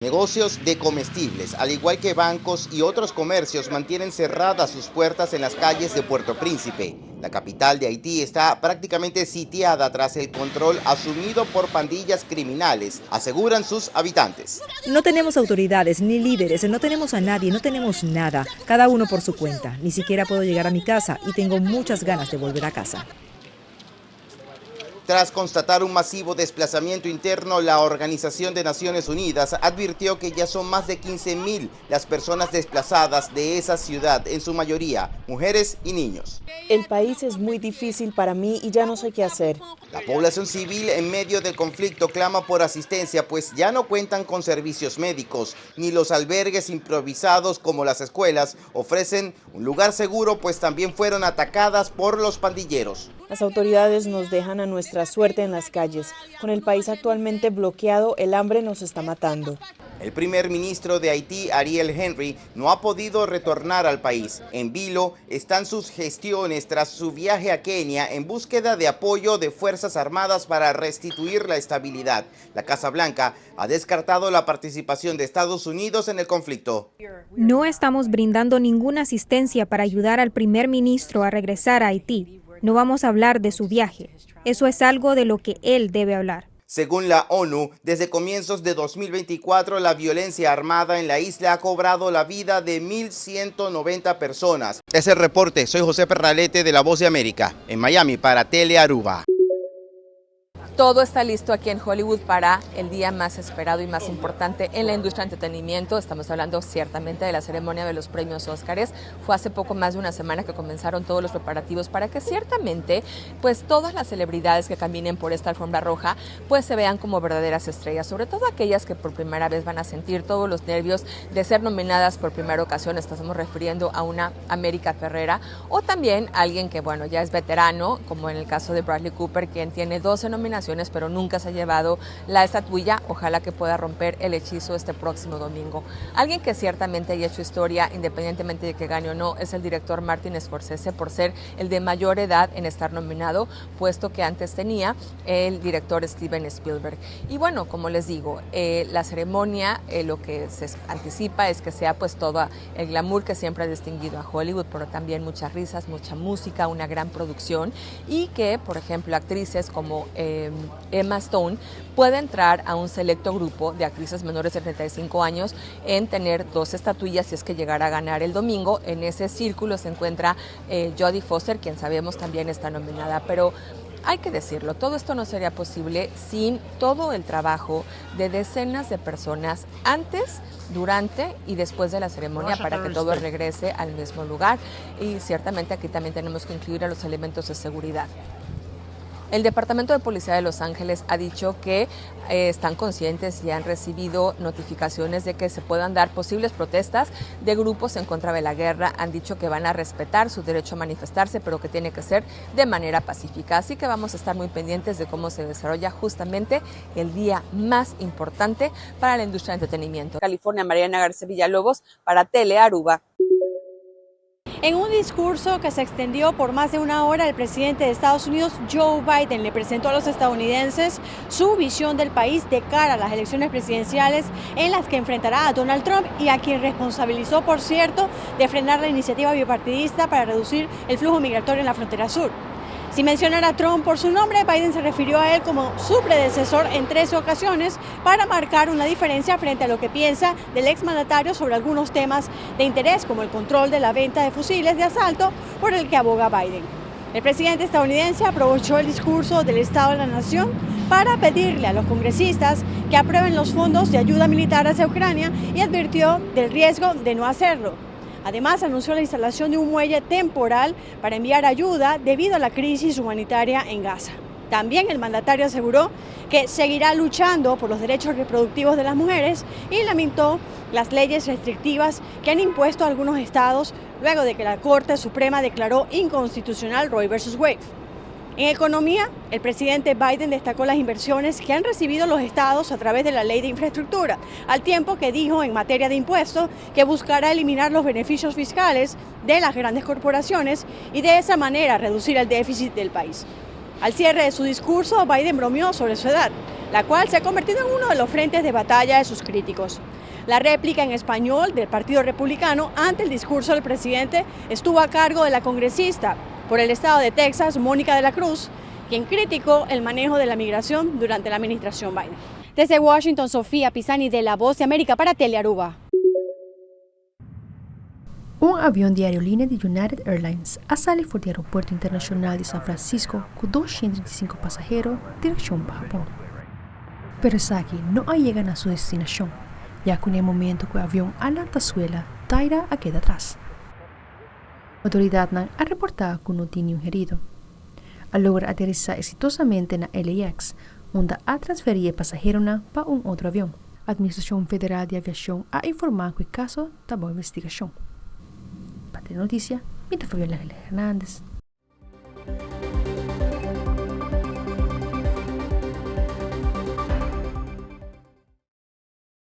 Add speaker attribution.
Speaker 1: Negocios de comestibles, al igual que bancos y otros comercios, mantienen cerradas sus puertas en las calles de Puerto Príncipe. La capital de Haití está prácticamente sitiada tras el control asumido por pandillas criminales, aseguran sus habitantes.
Speaker 2: No tenemos autoridades ni líderes, no tenemos a nadie, no tenemos nada, cada uno por su cuenta. Ni siquiera puedo llegar a mi casa y tengo muchas ganas de volver a casa.
Speaker 1: Tras constatar un masivo desplazamiento interno, la Organización de Naciones Unidas advirtió que ya son más de 15.000 las personas desplazadas de esa ciudad, en su mayoría mujeres y niños.
Speaker 3: El país es muy difícil para mí y ya no sé qué hacer.
Speaker 1: La población civil en medio del conflicto clama por asistencia, pues ya no cuentan con servicios médicos, ni los albergues improvisados como las escuelas ofrecen un lugar seguro, pues también fueron atacadas por los pandilleros.
Speaker 3: Las autoridades nos dejan a nuestra suerte en las calles. Con el país actualmente bloqueado, el hambre nos está matando.
Speaker 1: El primer ministro de Haití, Ariel Henry, no ha podido retornar al país. En vilo están sus gestiones tras su viaje a Kenia en búsqueda de apoyo de Fuerzas Armadas para restituir la estabilidad. La Casa Blanca ha descartado la participación de Estados Unidos en el conflicto.
Speaker 4: No estamos brindando ninguna asistencia para ayudar al primer ministro a regresar a Haití. No vamos a hablar de su viaje. Eso es algo de lo que él debe hablar.
Speaker 1: Según la ONU, desde comienzos de 2024, la violencia armada en la isla ha cobrado la vida de 1.190 personas. Es el reporte. Soy José Perralete de La Voz de América, en Miami para Telearuba.
Speaker 5: Todo está listo aquí en Hollywood para el día más esperado y más importante en la industria del entretenimiento. Estamos hablando ciertamente de la ceremonia de los premios Óscares. Fue hace poco más de una semana que comenzaron todos los preparativos para que ciertamente pues todas las celebridades que caminen por esta alfombra roja pues se vean como verdaderas estrellas, sobre todo aquellas que por primera vez van a sentir todos los nervios de ser nominadas por primera ocasión. Estamos refiriendo a una América Ferrera o también alguien que bueno ya es veterano, como en el caso de Bradley Cooper, quien tiene 12 nominaciones pero nunca se ha llevado la estatuilla. Ojalá que pueda romper el hechizo este próximo domingo. Alguien que ciertamente haya hecho historia, independientemente de que gane o no, es el director Martin Scorsese, por ser el de mayor edad en estar nominado, puesto que antes tenía el director Steven Spielberg. Y bueno, como les digo, la ceremonia, lo que se anticipa es que sea pues todo el glamour que siempre ha distinguido a Hollywood, pero también muchas risas, mucha música, una gran producción, y que, por ejemplo, actrices como Emma Stone puede entrar a un selecto grupo de actrices menores de 35 años en tener 2 estatuillas si es que llegara a ganar el domingo. En ese círculo se encuentra Jodie Foster, quien sabemos también está nominada, pero hay que decirlo, todo esto no sería posible sin todo el trabajo de decenas de personas antes, durante y después de la ceremonia para que todo regrese al mismo lugar. Y ciertamente aquí también tenemos que incluir a los elementos de seguridad. El Departamento de Policía de Los Ángeles ha dicho que están conscientes y han recibido notificaciones de que se puedan dar posibles protestas de grupos en contra de la guerra. Han dicho que van a respetar su derecho a manifestarse, pero que tiene que ser de manera pacífica. Así que vamos a estar muy pendientes de cómo se desarrolla justamente el día más importante para la industria del entretenimiento. California, Mariana García Villalobos para Telearuba.
Speaker 6: En un discurso que se extendió por más de una hora, el presidente de Estados Unidos, Joe Biden, le presentó a los estadounidenses su visión del país de cara a las elecciones presidenciales en las que enfrentará a Donald Trump y a quien responsabilizó, por cierto, de frenar la iniciativa bipartidista para reducir el flujo migratorio en la frontera sur. Sin mencionar a Trump por su nombre, Biden se refirió a él como su predecesor en 13 ocasiones para marcar una diferencia frente a lo que piensa del exmandatario sobre algunos temas de interés, como el control de la venta de fusiles de asalto por el que aboga Biden. El presidente estadounidense aprovechó el discurso del Estado de la Nación para pedirle a los congresistas que aprueben los fondos de ayuda militar hacia Ucrania y advirtió del riesgo de no hacerlo. Además, anunció la instalación de un muelle temporal para enviar ayuda debido a la crisis humanitaria en Gaza. También el mandatario aseguró que seguirá luchando por los derechos reproductivos de las mujeres y lamentó las leyes restrictivas que han impuesto algunos estados luego de que la Corte Suprema declaró inconstitucional Roe vs. Wade. En economía, el presidente Biden destacó las inversiones que han recibido los estados a través de la ley de infraestructura, al tiempo que dijo en materia de impuestos que buscará eliminar los beneficios fiscales de las grandes corporaciones y de esa manera reducir el déficit del país. Al cierre de su discurso, Biden bromeó sobre su edad, la cual se ha convertido en uno de los frentes de batalla de sus críticos. La réplica en español del Partido Republicano ante el discurso del presidente estuvo a cargo de la congresista por el estado de Texas, Mónica de la Cruz, quien criticó el manejo de la migración durante la administración Biden. Desde Washington, Sofía Pisani de La Voz de América para Telearuba.
Speaker 7: Un avión de aerolínea de United Airlines ha salido del Aeropuerto Internacional de San Francisco con 235 pasajeros dirección para Japón. Pero Saki no ha llegado a su destinación, ya que en el momento que el avión alantazuela, Taira queda atrás. La autoridad ha reportado que no tiene un herido. Al lograr aterrizar exitosamente en la LAX, donde ha transferido pasajeros para un otro avión. La Administración Federal de Aviación ha informado que el caso está bajo investigación. Para Noticia, Mita Fabiola Hernández.